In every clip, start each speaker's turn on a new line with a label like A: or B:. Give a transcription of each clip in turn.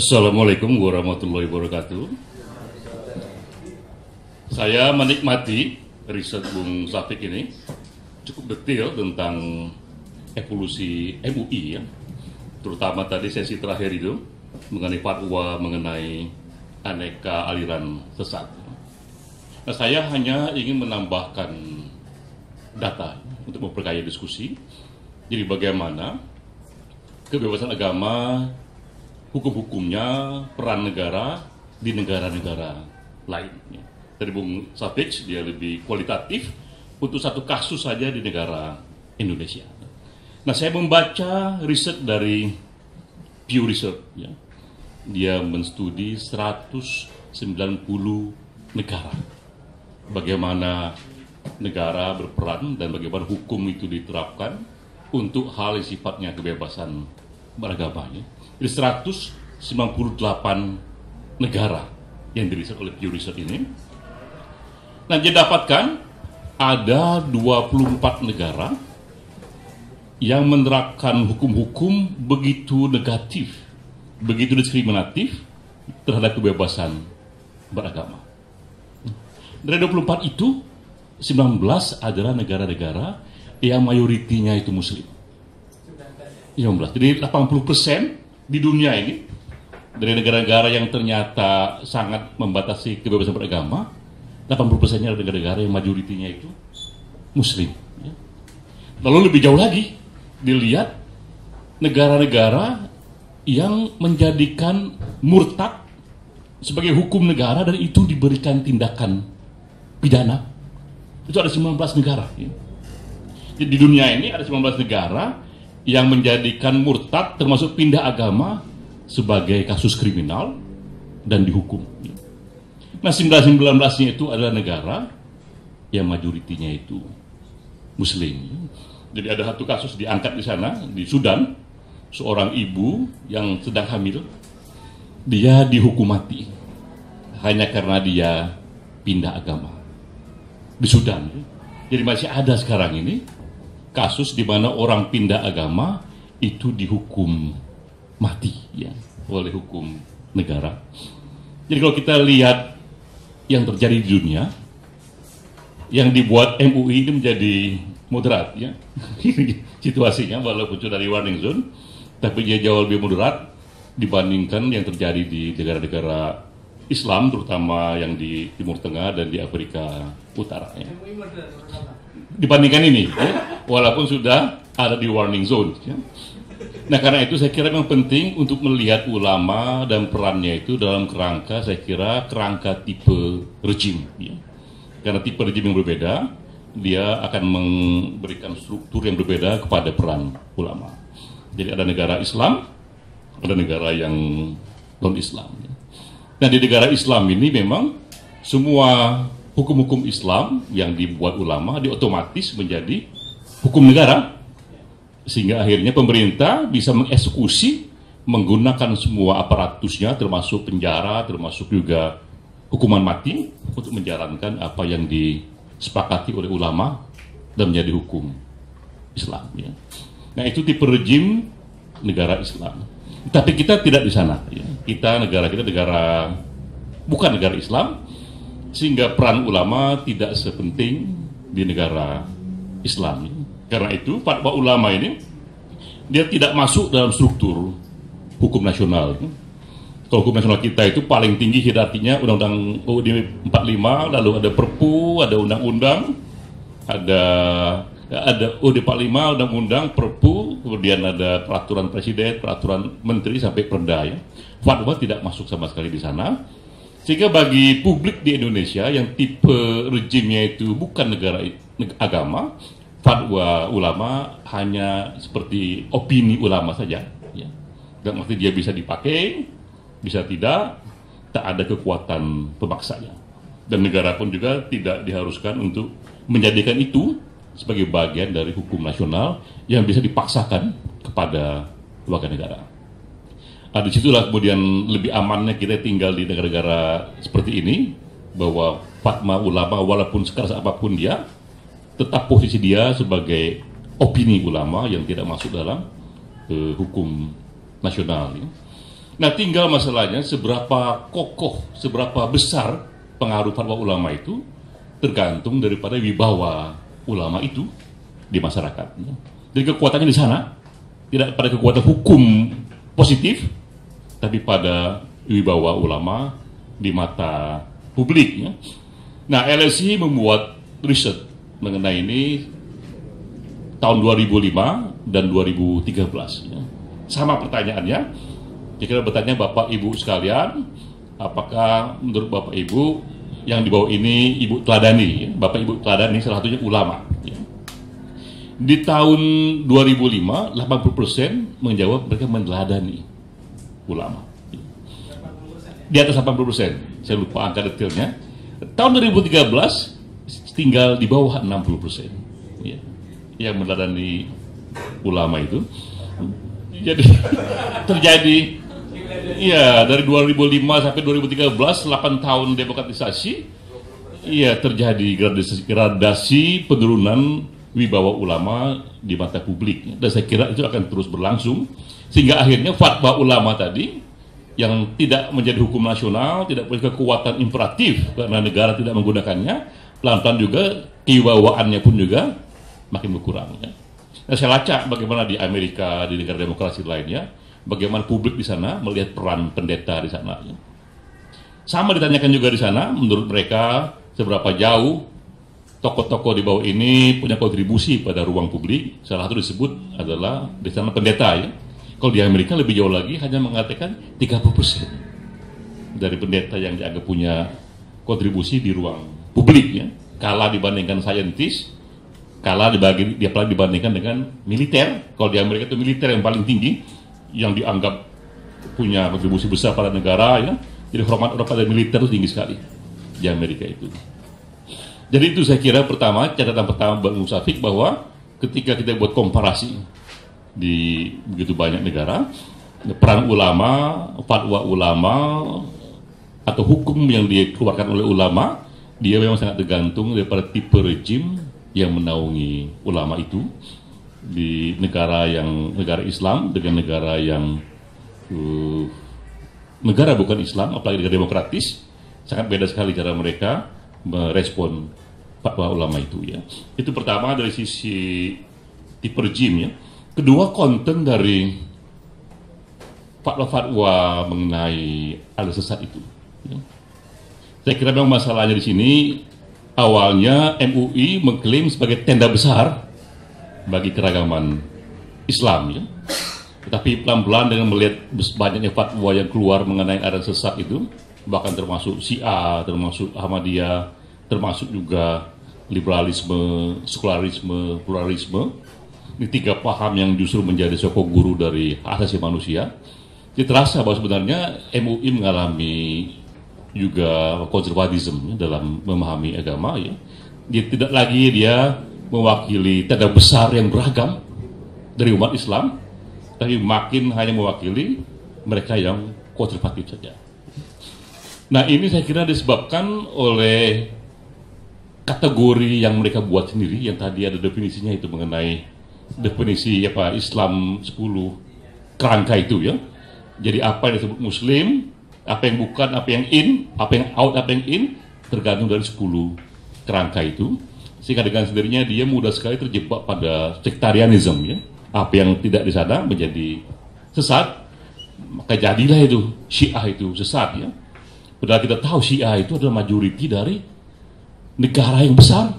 A: Assalamualaikum warahmatullahi wabarakatuh. Saya menikmati riset Bung Safik ini cukup detail tentang evolusi MUI ya. Terutama tadi sesi terakhir itu mengenai fatwa mengenai aneka aliran sesat. Nah, saya hanya ingin menambahkan data untuk memperkaya diskusi. Jadi bagaimana kebebasan agama, hukum-hukumnya, peran negara di negara-negara lain. Dari Bung Safik, dia lebih kualitatif untuk satu kasus saja di negara Indonesia. Nah, saya membaca riset dari Pew Research. Ya. Dia menstudi 190 negara. Bagaimana negara berperan dan bagaimana hukum itu diterapkan untuk hal yang sifatnya kebebasan beragama. Ya. Jadi 198 negara yang diriset oleh Pew Research ini. Nah, didapatkan ada 24 negara yang menerapkan hukum-hukum begitu negatif, begitu diskriminatif terhadap kebebasan beragama. Dari 24 itu, 19 adalah negara-negara yang mayoritinya itu Muslim. 19. Jadi 80% di dunia ini dari negara-negara yang ternyata sangat membatasi kebebasan beragama, 80%-nya adalah negara-negara yang majoritinya itu Muslim. Ya. Lalu lebih jauh lagi, dilihat negara-negara yang menjadikan murtad sebagai hukum negara dan itu diberikan tindakan pidana. Itu ada 19 negara. Ya. Jadi di dunia ini ada 19 negara yang menjadikan murtad termasuk pindah agama sebagai kasus kriminal dan dihukum. Nah, 19-nya itu adalah negara yang majoritinya itu Muslim. Jadi ada satu kasus diangkat di sana, di Sudan, seorang ibu yang sedang hamil, dia dihukum mati hanya karena dia pindah agama di Sudan. Jadi masih ada sekarang ini kasus di mana orang pindah agama itu dihukum mati ya oleh hukum negara. Jadi kalau kita lihat yang terjadi di dunia, yang dibuat MUI ini menjadi moderat ya situasinya, walaupun sudah dari warning zone, tapi dia jauh lebih moderat dibandingkan yang terjadi di negara-negara Islam, terutama yang di Timur Tengah dan di Afrika Utara. Ya. Dibandingkan ini, ya, walaupun sudah ada di warning zone. Ya. Nah, karena itu saya kira memang penting untuk melihat ulama dan perannya itu dalam kerangka, saya kira kerangka tipe rejim. Ya. Karena tipe rejim yang berbeda, dia akan memberikan struktur yang berbeda kepada peran ulama. Jadi ada negara Islam, ada negara yang non-Islam. Ya. Nah, di negara Islam ini memang semua hukum-hukum Islam yang dibuat ulama diotomatis menjadi hukum negara, sehingga akhirnya pemerintah bisa mengeksekusi menggunakan semua aparatusnya, termasuk penjara, termasuk juga hukuman mati untuk menjalankan apa yang disepakati oleh ulama dan menjadi hukum Islam. Ya. Nah, itu tipe rejim negara Islam. Tapi kita tidak di sana. Ya. Negara kita bukan negara Islam, sehingga peran ulama tidak sepenting di negara Islam. Karena itu fatwa ulama ini dia tidak masuk dalam struktur hukum nasional. Kalau hukum nasional kita itu paling tinggi hierarkinya Undang-Undang UUD 45, lalu ada Perpu, ada undang-undang, ada UUD 45, undang-undang, Perpu, kemudian ada peraturan presiden, peraturan menteri sampai perda. Ya. Fatwa tidak masuk sama sekali di sana. Sehingga bagi publik di Indonesia yang tipe rejimnya itu bukan negara agama, fatwa ulama hanya seperti opini ulama saja. Ya. Dan arti dia bisa dipakai, bisa tidak, tak ada kekuatan pemaksanya. Dan negara pun juga tidak diharuskan untuk menjadikan itu sebagai bagian dari hukum nasional yang bisa dipaksakan kepada warga negara. Di situlah kemudian lebih amannya kita tinggal di negara-negara seperti ini, bahwa fatwa ulama walaupun sekeras apapun dia, tetap posisi dia sebagai opini ulama yang tidak masuk dalam hukum nasional. Ya. Nah, tinggal masalahnya seberapa kokoh, seberapa besar pengaruh fatwa ulama itu tergantung daripada wibawa ulama itu di masyarakat. Jadi kekuatannya di sana, tidak pada kekuatan hukum positif, tapi pada wibawa ulama di mata publik. Ya. Nah, LSI membuat riset mengenai ini tahun 2005 dan 2013. Ya. Sama pertanyaannya, kira-kira bertanya Bapak Ibu sekalian, apakah menurut Bapak Ibu yang di bawah ini Ibu teladani, ya? Bapak Ibu teladani salah satunya ulama. Ya. Di tahun 2005, 80% menjawab mereka meneladani ulama. Ya. Di atas 80%, saya lupa angka detailnya. Tahun 2013 tinggal di bawah 60%, ya, yang meneladani ulama itu. Jadi terjadi, ya, dari 2005 sampai 2013, 8 tahun demokratisasi, ya, terjadi gradasi penurunan wibawa ulama di mata publik. Dan saya kira itu akan terus berlangsung sehingga akhirnya fatwa ulama tadi yang tidak menjadi hukum nasional, tidak punya kekuatan imperatif karena negara tidak menggunakannya, pelan-pelan juga kewibawaannya pun juga makin berkurang. Ya. Nah, saya lacak bagaimana di Amerika, di negara demokrasi lainnya, bagaimana publik di sana melihat peran pendeta di sana. Ya. Sama ditanyakan juga di sana, menurut mereka seberapa jauh tokoh-tokoh di bawah ini punya kontribusi pada ruang publik. Salah satu disebut adalah di sana pendeta. Ya. Kalau di Amerika lebih jauh lagi, hanya mengatakan 30% dari pendeta yang dianggap punya kontribusi di ruang publik, ya. Kalah dibandingkan saintis, kalah dibandingkan dengan militer. Kalau di Amerika itu militer yang paling tinggi, yang dianggap punya kontribusi besar pada negara, ya. Jadi hormat orang pada militer itu tinggi sekali di Amerika itu. Jadi itu saya kira pertama, catatan pertama Bang Musafik, bahwa ketika kita buat komparasi di begitu banyak negara, peran ulama, fatwa ulama, atau hukum yang dikeluarkan oleh ulama, dia memang sangat tergantung daripada tipe rejim yang menaungi ulama itu. Di negara Islam dengan negara yang negara bukan Islam, apalagi negara demokratis, sangat beda sekali cara mereka merespon fatwa ulama itu. Ya, itu pertama dari sisi tipe rejim. Ya. Kedua, konten dari fatwa-fatwa mengenai aliran sesat itu. Ya. Saya kira memang masalahnya di sini, awalnya MUI mengklaim sebagai tenda besar bagi keragaman Islam. Ya. Tetapi pelan-pelan dengan melihat banyaknya fatwa yang keluar mengenai aliran sesat itu, bahkan termasuk Syiah, termasuk Ahmadiyah, termasuk juga liberalisme, sekularisme, pluralisme. Ini tiga paham yang justru menjadi sokok guru dari hak asasi manusia. Jadi terasa bahwa sebenarnya MUI mengalami juga konservatisme dalam memahami agama. Ya. Dia tidak lagi mewakili tanda besar yang beragam dari umat Islam, tapi makin hanya mewakili mereka yang konservatif saja. Nah, ini saya kira disebabkan oleh kategori yang mereka buat sendiri, yang tadi ada definisinya itu mengenai definisi Islam 10 kerangka itu, ya. Jadi apa yang disebut Muslim, apa yang bukan, apa yang in, apa yang out, apa yang in, tergantung dari 10 kerangka itu. Sehingga dengan sendirinya dia mudah sekali terjebak pada sektarianisme, ya. Apa yang tidak di sana menjadi sesat, maka jadilah itu Syiah itu sesat, ya. Padahal kita tahu Syiah itu adalah majoriti dari negara yang besar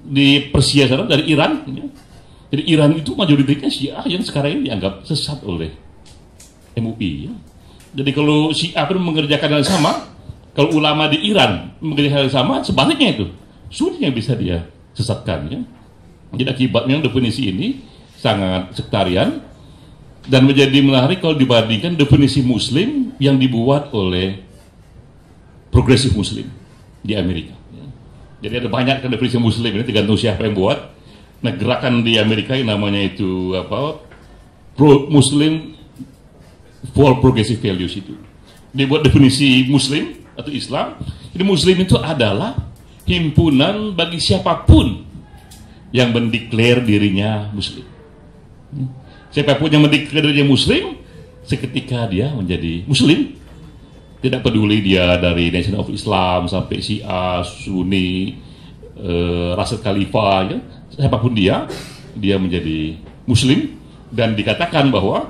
A: di Persia sana, dari Iran, ya. Jadi Iran itu majoritinya Syiah yang sekarang ini dianggap sesat oleh MUI. Ya. Jadi kalau Syiah pun mengerjakan hal yang sama, kalau ulama di Iran mengerjakan hal yang sama, sebaliknya itu sulit yang bisa dia sesatkan. Ya. Jadi akibatnya definisi ini sangat sektarian dan menjadi menarik kalau dibandingkan definisi Muslim yang dibuat oleh progresif Muslim di Amerika. Ya. Jadi ada banyak kan definisi Muslim ini, tergantung siapa yang buat. Nah, gerakan di Amerika yang namanya itu Muslim for Progressive Values itu. Dia buat definisi Muslim atau Islam. Jadi Muslim itu adalah himpunan bagi siapapun yang mendeklar dirinya Muslim. Siapapun yang mendeklar dirinya Muslim, seketika dia menjadi Muslim. Tidak peduli dia dari Nation of Islam sampai Syiah, Sunni, Rasul Khalifah, ya, siapapun dia menjadi Muslim. Dan dikatakan bahwa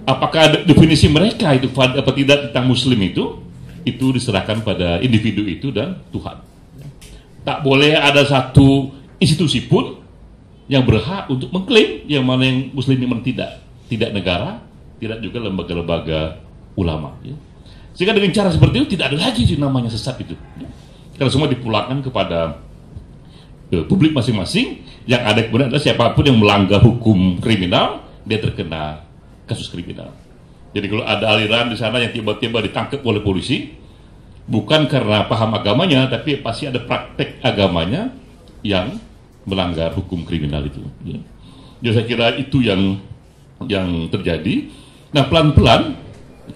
A: apakah definisi mereka itu apa tidak tentang Muslim itu diserahkan pada individu itu dan Tuhan. Tak boleh ada satu institusi pun yang berhak untuk mengklaim yang mana yang Muslim yang tidak negara, tidak juga lembaga-lembaga ulama. Ya. Sehingga dengan cara seperti itu tidak ada lagi namanya sesat itu. Ya. Karena semua dipulangkan kepada publik masing-masing. Yang ada kemudian adalah siapapun yang melanggar hukum kriminal, dia terkena kasus kriminal. Jadi kalau ada aliran di sana yang tiba-tiba ditangkap oleh polisi, bukan karena paham agamanya, tapi pasti ada praktek agamanya yang melanggar hukum kriminal itu. Ya. Jadi saya kira itu yang terjadi. Nah, pelan-pelan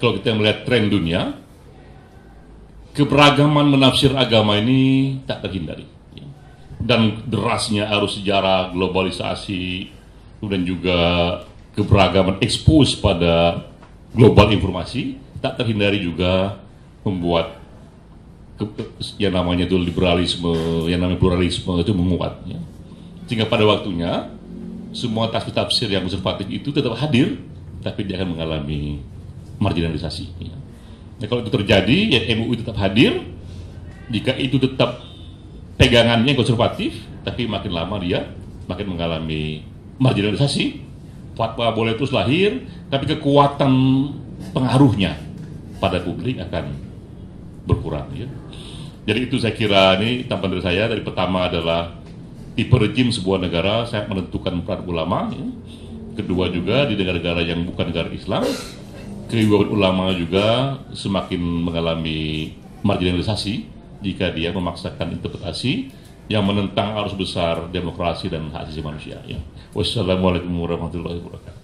A: kalau kita melihat tren dunia, keberagaman menafsir agama ini tak terhindari. Ya. Dan derasnya arus sejarah globalisasi dan juga keberagaman expose pada global informasi tak terhindari juga membuat yang namanya itu liberalisme, yang namanya pluralisme itu menguat. Ya. Sehingga pada waktunya semua tafsir yang konservatif itu tetap hadir, tapi dia akan mengalami marginalisasi. Ya. Nah, kalau itu terjadi, ya MUI tetap hadir. Jika itu tetap pegangannya konservatif, tapi makin lama dia makin mengalami marginalisasi. Fatwa boleh terus lahir, tapi kekuatan pengaruhnya pada publik akan berkurang. Ya. Jadi itu saya kira ini tambahan dari saya. Dari pertama adalah tipe rejim sebuah negara sangat menentukan peran ulama. Ya. Kedua juga di negara-negara yang bukan negara Islam, kewibawaan ulama juga semakin mengalami marginalisasi jika dia memaksakan interpretasi yang menentang arus besar demokrasi dan hak asasi manusia. Ya. Wassalamualaikum warahmatullahi wabarakatuh.